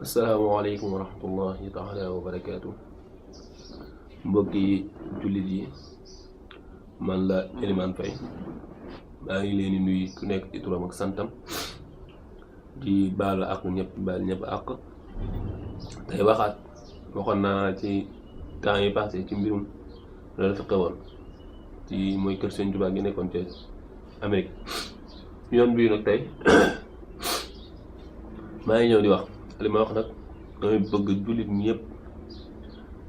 asalaamaaleykum wa rahmatullahi taala wa barakaatu mbokki jullit yi man la Elimane Faye maa ngi leen di nuyu ku nekk ci turam ak santam di baalu ak ñëpp baal ñëpp ak tey waxoon naa ci temps yi passé ci mbirum loolu fi xewoon ci mooy kër Sëñ Tuubaa gi nekkoon ci Amérique yoon bii nag tey maa ngi ñëw di wax li ma wax nag damay bëgg jullit ñi yëpp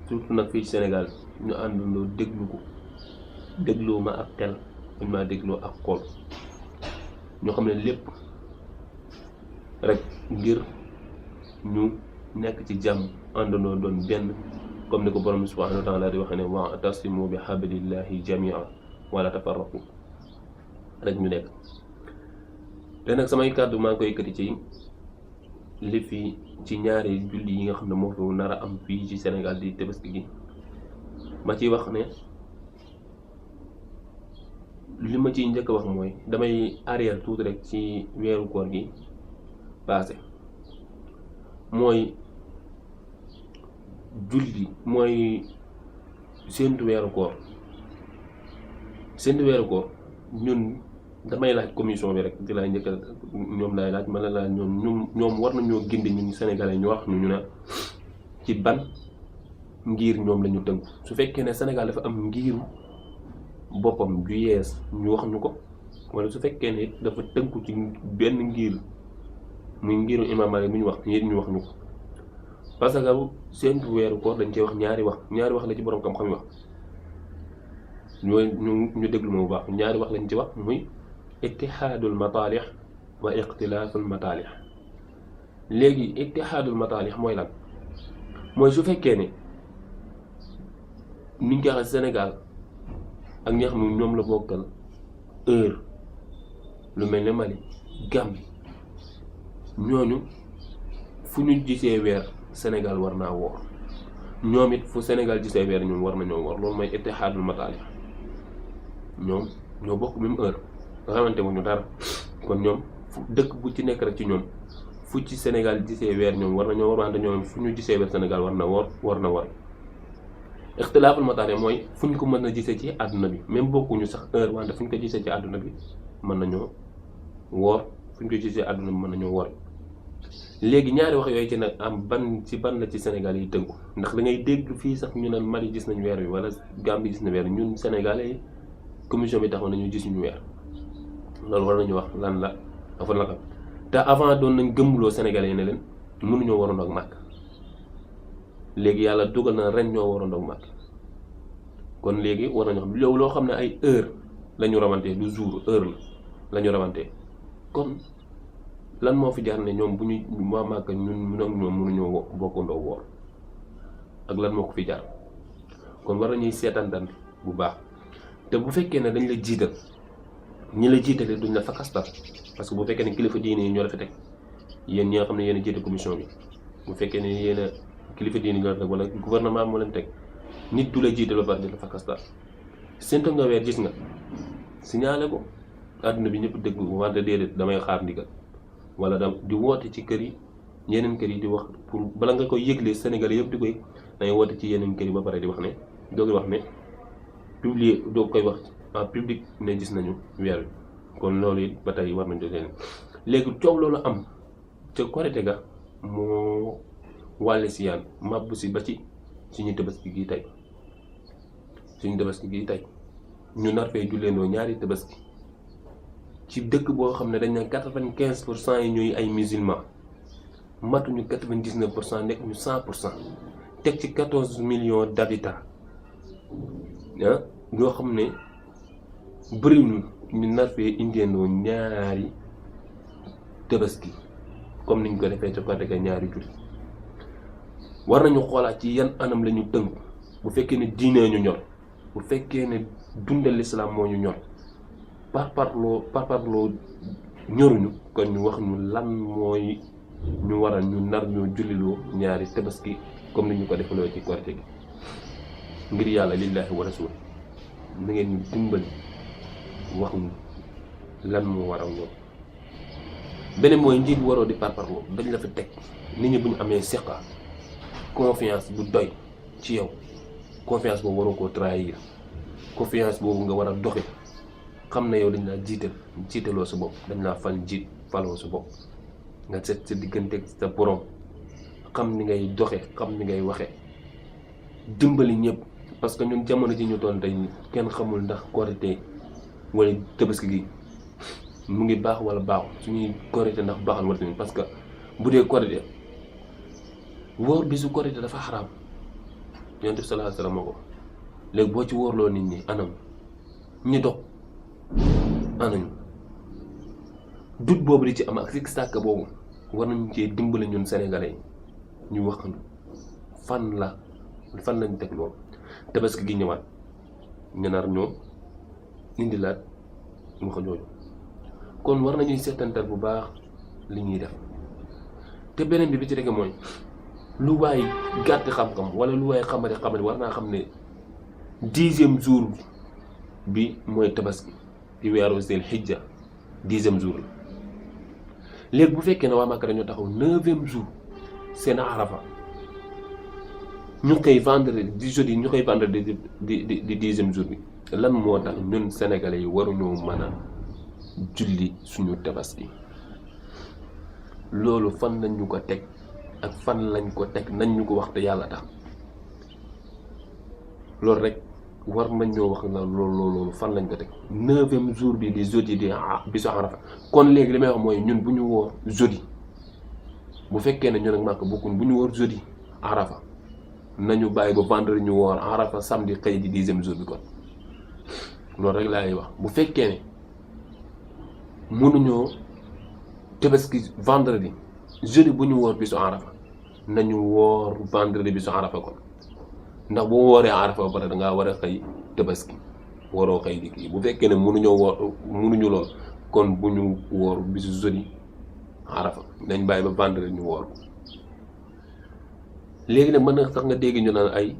surtout nag fii Sénégal ñu àndandoo déglu ko dégloo ma ak xel ñu maa dégloo ak xol ñoo xam ne lépp rek ngir ñu nekk ci jàmm àndandoo doon benn comme ni ko borom subhanahu wa taala di waxe ne wa'tasimu bi hablillahi jami'an wala tafarraqu rek ñu nekk te nag samay kàddu maa ngi koy yëkkati ci li fi ci ñaari julli yi nga xam ne moo fi nar a am fii ci Sénégal di Tabaski gi ma ciy wax ne li ma ciy njëkk a wax mooy damay arrière tuuti rek ci weeru koor gi passé mooy julli mooy séntu weeru koor ñun damay laaj commission bi rek di laay njëkk ñoom laay laaj ma la laaj ñoom war nañoo gindi ñun sénégalais ñu wax ñu ne ci ban ngir ñoom la ñu tënku su fekkee ne Sénégal dafa am ngiru boppam ju yees ñu wax ñu ko wala su fekkee ne dafa tënku ci benn ngir muy ngiru Imam Malik mi ñu wax yéen ñu wax ñu ko parce que seentu weeru koor dañ cee wax ñaari wax la ci borom xam-xam yi wax ñu déglu ma bu baax ñaari wax lañ ci wax muy ittihaadul mataalix wa ixtilaaful mataalix léegi ittihaadul mataalix mooy lan mooy su fekkee ne ni ñu koy waxee Sénégal ak ñi nga xam ne ñoom la bokkal heure lu mel ne Mali Gambie ñooñu fu ñu gisee weer Sénégal war naa woor ñoom it fu Sénégal gisee weer ñoom war nañoo woor loolu mooy ittihaadul mataalix ñoom ñoo bokk même heure nga xamante wuñu dara kon ñoom fu dëkk bu ci nekk rek ci ñoom fu ci Sénégal gisee weer ñoom war nañoo woor wante ñoom fu ñu gisee weer Sénégal war na woor ixtilaaful mataalix mooy fu ñu ko mën a gisee ci àdduna bi même bokkuñu sax heure wante fu ñu ko gisee ci àdduna bi mën nañoo woor fu ñu ko gisee àdduna bi mën nañoo woor léegi ñaari wax yooyu ci nag am ban la ci Sénégal yi tënku ndax da ngay dégg fii sax ñu naan Mali gis nañ weer wi wala Gambie gis na weer ñun Sénégalais commission bi taxaw nañu gis ñu weer loolu war nañu wax lan la dafa la xam te avant doon nañ gëmuloo Sénégalais yi ne leen mënuñoo warandoo ak màkk léegi yàlla dugal na ren ñoo warandoo ak màkk kon léegi war nañu xam loo xam ne ay heure la ñu rawantee du jour heure la ñu rawantee kon lan moo fi jaar ne ñoom bu ñu waa màkk ñun ñoom mënuñoo bokkandoo woor ak lan moo ko fi jaar kon war nañuy seetantan bu baax te bu fekkee ne dañ la jiital ñi la jiitalee duñ la fakastal parce que bu fekkee ne kilifa diine yi ñoo la fi teg yéen ñi nga xam ne yéen a jiite commission bi bu fekkee ne yéen a kilifa diine ñoo la teg wala gouvernement moo leen teg nit du la jiital ba pare di la fakastal séntu nga weer gis nga signalé ko àdduna bi ñëpp dégg wante déedéet damay xaar ndigal wala di woote ci kër yi yeneen kër yi di wax pour bala nga koy yëgle Sénégal yëpp di koy dangay woote ci yeneen kër yi ba pare di wax ne doogi wax ne publier doo koy wax en public ne gis nañu weer wi kon loolu it ba tey war nañ leen léegi coow loolu am ca Korite ga moo wàlle si yaan màbb si ba ci suñu tabaski gi tey ñu nar fee julleendoo ñaari tabaski ci dëkk boo xam ne dañ ne 95% yi ñuy ay musulmans matuñu 99% nekk ñu 100% teg ci 14 millions d'habitants yoo xam ne bëriwul ñu nar fee indiendoo ñaari tabaski comme niñ ko defee ca côté ga ñaari julli war nañu xoolaat ci yan anam la ñu tënku bu fekkee ne diine ñu ñor bu fekkee ne dundal lislaam moo ñu ñor parparloo ñoruñu kon ñu wax ñu lan mooy ñu waral ñu nar ñoo julliloo ñaari tabaski comme ni ñu ko defaloo ci Korite gi ngir yàlla lillahi wa rasul na ngeen ñu dimbali wax ñu lan moo waral loolu beneen mooy njiit waroo di parparloo. dañ la fi teg nit ñi bu ñu amee seqa confiance bu doy ci yow, confiance boobu waroo koo trahir. confiance boobu nga war a doxe xam na yow dañ laa jiitaloo sa bopp, dañ laa fal jiit faloo sa bopp, nga set sa diggante sa borom, xam ni ngay doxe, xam ni ngay waxe, dimbali ñëpp. parce que ñun jamono ji ñu doon tey kenn xamul ndax korité wala tabaski gi mu ngi baax wala baaxul, suñuy korité ndax baaxal wala tamit. parce que bu dee korité, wóor bisu korité dafa xaraam, Yonent bi sallallahu alayhi wa sallam moo ko léegi boo ci wóorloo nit ñi anam ñi dog anañu dut boobu di ci am ak sikk sàkk boobu war nañu cee dimbali ñun sénégalais yi ñu wax fan lañ teg loolu. tabaski gi ñëwaat ñu nar ñoo indilaat wax jooju, kon war nañuy seetantal bu baax li ñuy def. te beneen bi ci rek mooy lu waay gàtt xam-xam wala lu waay xamadi war naa xam ne 10e jour bi mooy tabaski di weeru Zul Hijja 10e jour la. léegi bu fekkee ne waa Màkka dañoo taxaw 9e jour seen Arafa, ñu koy vendredi di jeudi, ñu koy vendredi di 10e jour bi, lan moo tax ñun sénégalais yi waruñoo mën a julli suñu tabaski? loolu fan lañ ñu ko teg ak fan lañ ko teg, nañ ñu ko wax te yàlla tax. loolu rek war nañ ñoo wax na loolu fan lañ ko teg. 9e jour bi di jeudi di bisu Arafa. kon léegi li may wax mooy ñun bu ñu woor jeudi, bu fekkee ne ñun ak Màkka bokkuñ, bu ñu woor jeudi Arafa nañu bàyyi ba vendredi ñu woor Arafa, samedi xëy di 10e jour bi. kon loolu rek laay wax. bu fekkee ne mënuñoo tabaski vendredi, jeudi bu ñu woor bisu Arafa nañu woor vendredi bisu Arafa. kon ndax boo wooree Arafa ba pare da ngaa war a xëy tabaski, waroo xëy di kii. bu fekkee ne mënuñu lool, kon bu ñu woor bisu jeudi Arafa nañ bàyyi ba vendredi ñu woor. léegi nag mën na sax nga dégg ñu naan ay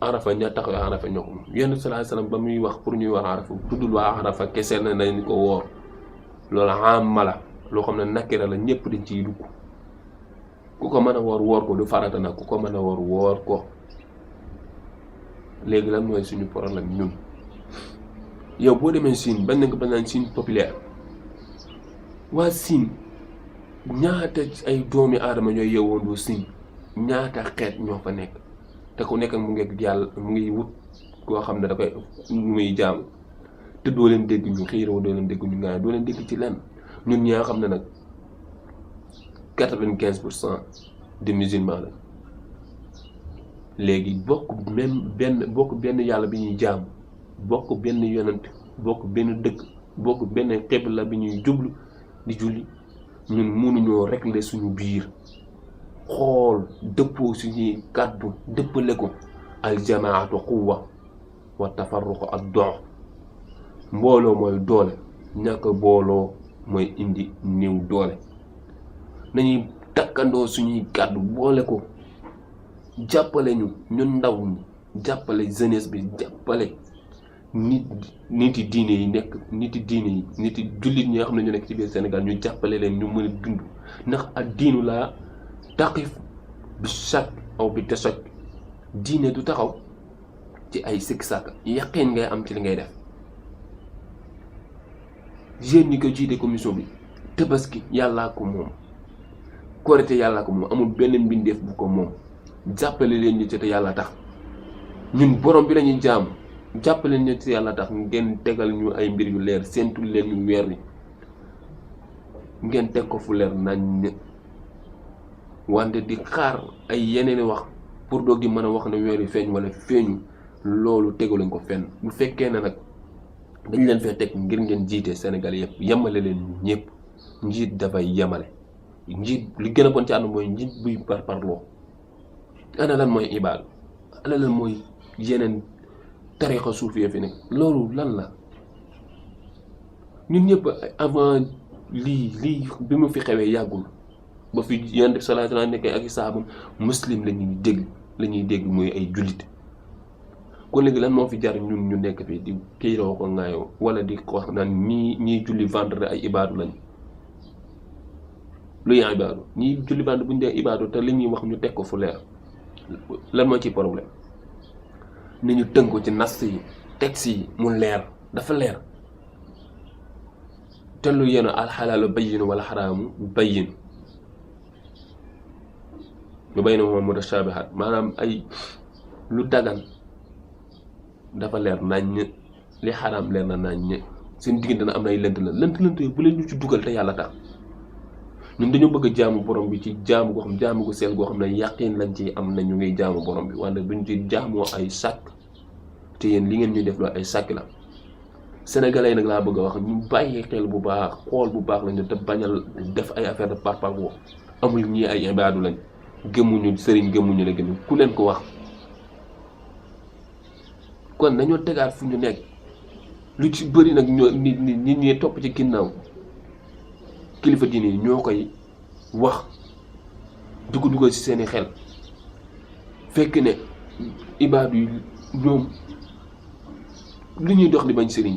Arafa ña tax Arafa ñoo ko moom. Yonent bi sallallahu alayhi wasallam ba muy wax pour ñuy war Arafa tuddul waa Arafa kese na nañ ko woor. loolu amma la, loo xam ne nakira la, ñëpp dañ ciy dugg. ku ko mën a woor ko, du farata nag, ku ko mën a woor ko. léegi lan mooy suñu problème ñun? yow boo demee Chine bañ nañ ko bañ naan Chine populaire, waa Chine ñaata ay doomi aadama ñooy yeewoondoo Chine, ñaata xeet ñoo fa nekk, te ku nekk mu ngi yàlla mu ngi wut koo xam ne da koy muy jaamu, te doo leen dégg ñu xiiroo, doo leen dégg ñu ngaay, doo leen dégg ci lenn. ñun ñi nga xam ne nag 95% de musulmans la, léegi bokk benn yàlla bi ñuy jaamu, bokk benn yonent, bokk benn dëkk, bokk benn xibla bi ñuy jublu di julli, ñun mënuñoo régler suñu biir, xool dëppoo suñuy kàddu dëppale ko. aljamaatu quwwa wa tafarruqu ad-du'f. mbooloo mooy doole, ñàkk booloo mooy indi néew doole. nañuy takkandoo suñuy kàddu boole ko, jàppale ñun ndaw ñi, jàppale jeunesse bi, jàppale niti diine yi nekk niti jullit ñi nga xam ne ñu nekk ci biir Sénégal, ñu jàppale leen ñu mën a dund. ndax ak diinu laa taqif bi shakk aw bi tashakk. diine du taxaw ci ay sikk sàkk, yaqeen ngay am ci li ngay def. yéen ñi ko jiite commission bi, tabaski yàllaa ko moom, korite yàllaa ko moom, amul benn mbindeef bu ko moom. jàppale leen ñu ci te yàlla tax. ñun borom bi lañuy jaam, jàppale ñu ci yàlla tax. ngeen tegal ñu ay mbir yu leer, séentul leen ñu weer wi, ngeen teg ko fu leer nañ. wante di xaar ay yeneen wax pour doog di mën a wax ne weer wi feeñ wala feeñu, loolu tegaluñ ko fenn. bu fekkee ne nag dañ leen fee teg ngir ngeen jiite Sénégal yëpp, yemale leen ñëpp. njiit dafay yemale. njiit li gën a bon ci ànd mooy njiit buy parparloo. ana lan mooy ibaal, ana lan mooy yeneen tarixa suufiya fi nekk, loolu lan la? ñun ñëpp avant lii bi mu fi xewee yàggul, ba fi Yonent bi sallallahu alayhi wa sallam nekkee ak i saabam, muslim la ñuy dégg mooy ay jullit. kon léegi lan moo fi jar ñun ñu nekk fii di kiiroo ko ngaayoo wala di wax naan ñii julli vendredi ay ibaadu lañ. luy ibaadu ñi julli band buñ dee ibaadu te li ñuy wax ñu teg ko fu leer lan moo ci problème ni ñu tënk ko ci nas yi texte yi mu leer dafa leer te lu yéen alxalaalu bayyin wala xaraamu bayyin lu bayyin moom mutashaabihaat maanaam ay lu dagan dafa leer naññ li xaraam leer na naññ seen diggante na am na ay lënt yooyu bu leen ñu ci dugal te yàlla tax ñun dañoo bëgg a jaamu borom bi ci jaamu goo xam jaamu gu seel goo xam ne yàqin lañ ci am na ñu ngay jaamu borom bi wante duñ ci jaamoo ay sàkk te yéen li ngeen ñuy def loo ay sàkk la sénégalais nag laa bëgg a wax ñu bàyyi xel bu baax xool bu baax lañu te bañal def ay affaire de parparloo amul ñii ay ibaadu lañ gëmuñu sëriñ gëmuñu la gëmu ku leen ko wax kon dañoo tegaat fu ñu nekk lu ci bëri nag ñoo nit ñi topp ci ginnaaw kilifa diine ñoo koy wax dugal ci seeni xel fekk ne ibaadu yi ñoom li ñuy dox di bañ sëriñ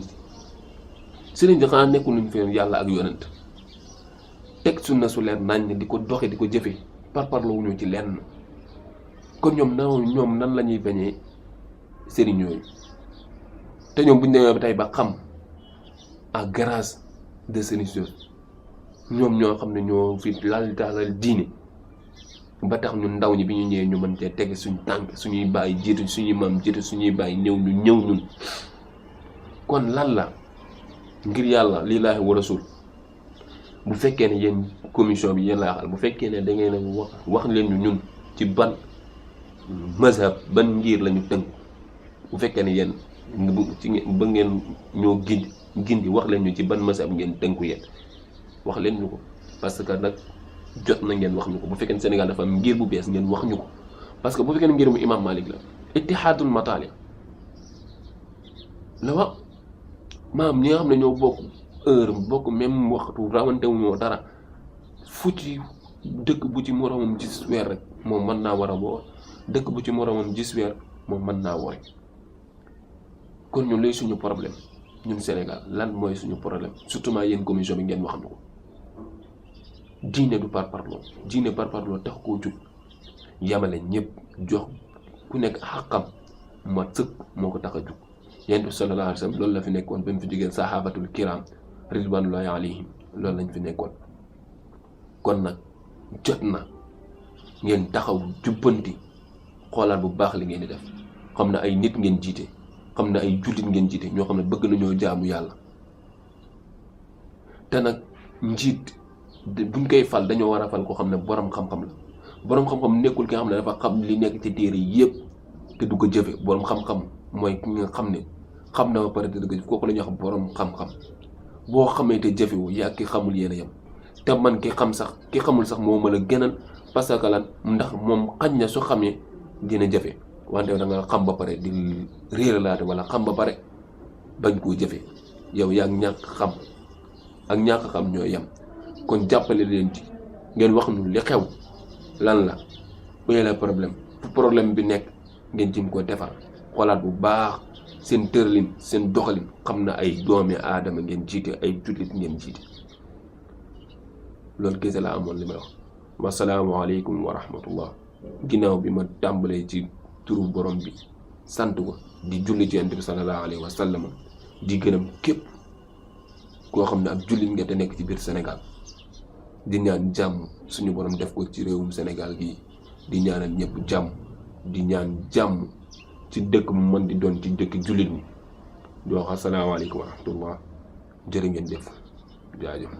si xanaa nekkul luñ fi yàlla ak yonent teg sunna su leer nañ di ko doxe di ko jëfe parparloo wuñu ci lenn kon ñoom nan la ñuy bañee sëriñ yooyu te ñoom buñ demee ba tey ba xam à grâce de sëriñ yooyu ñoom ñoo xam ne ñoo fi lal diine ba tax ñun ndaw ñi bi ñu ñëwee ñu mën cee tege suñ tànk suñuy bàyyi jiitu suñuy maam jiitu suñuy bàyyi ñëw ñun kon lan la ngir yàlla lillaahi wa rasul bu fekkee ne yéen commission bi yéen laa xal bu fekkee ne da ngeen a wax leen ñu ñun ci ban mazhab ban ngir lañu tënk bu fekkee ne yéen ba ngeen ñoo gindi wax leen ñu ci ban mazhab ngeen tënku yéen wax leen ñu ko parce que nag jot na ngeen wax ñu ko bu fekkee ne Sénégal dafa am ngir bu bees ngeen wax ñu ko parce que bu fekkee ne ngir mu imam Malik la ittihaadul mataali la wax maam ñi nga xam ne ñoo bokk heure bokk même waxtu rawante wuñoo dara fu ci dëkk bu ci moromam gis weer rek moom mën naa war a woor dëkk bu ci moromam gis weer moom mën naa woor kon ñun lay suñu problème ñun Sénégal lan mooy suñu problème surtout maa yéen commission bi ngeen wax ñu ko diine du parparloo diine parparloo tax koo jug yamale ñëpp jox ku nekk xàqam ma sëkk moo ko tax a jug yonent bi sallallahu alayhi wa sallam loolu la fi nekkoon ba mu fi jógee sahabatul kiram ridwanullahi alayhim loolu lañ fi nekkoon kon nag jot na ngeen taxaw jubbanti xoolaat bu baax li ngeen di def xam ne ay nit ngeen jiite xam ne ay jullit ngeen jiite ñoo xam ne bëgg nañoo jaamu yàlla te nag njiit buñ koy fal dañoo war a fal ko xam ne borom xam-xam la borom xam-xam nekkul ki nga xam ne dafa xam li nekk ci téere yëpp te du ko jëfe borom xam-xam mooy ki nga xam ne xam na ba pare te du ko jëf kooku la ñuy wax borom xam-xam boo xamee te jëfewu yaa ki xamul yéen a yem te man ki xam sax ki xamul sax moo ma la gënal parce que lan ndax moom xañ na su xamee dina jëfe wante da nga xam ba pare di réeralaate wala xam ba pare bañ koo jëfe yow yaa ñàkk xam ak ñàkk xam ñoo yem kon jàppale leen ci ngeen wax ñu li xew lan la uye la problème fu problème bi nekk ngeen jëm ko defar xoolaat bu baax seen tërlin seen doxalin xam na ay doomi aadama ngeen jiite ay jullit ngeen jiite loolu kese la amoon li may wax wasalaamualeykum wa rahmatullah ginnaaw bi ma tàmbalee ci turu borom bi sant ko di julli ci Yonent bi sallallahu alayhi wa sallam di gërëm képp koo xam ne ab jullit nga te nekk ci biir Sénégal di ñaan jàmm suñu borom def ko ci réewum Sénégal gi di ñaanal ñëpp jàmm di ñaan jàmm ci dëkk mu mën di doon ci dëkk jullit ñi di wax asalaamaaleykum wa rahmatullah jërë ngeen jëf jaajëf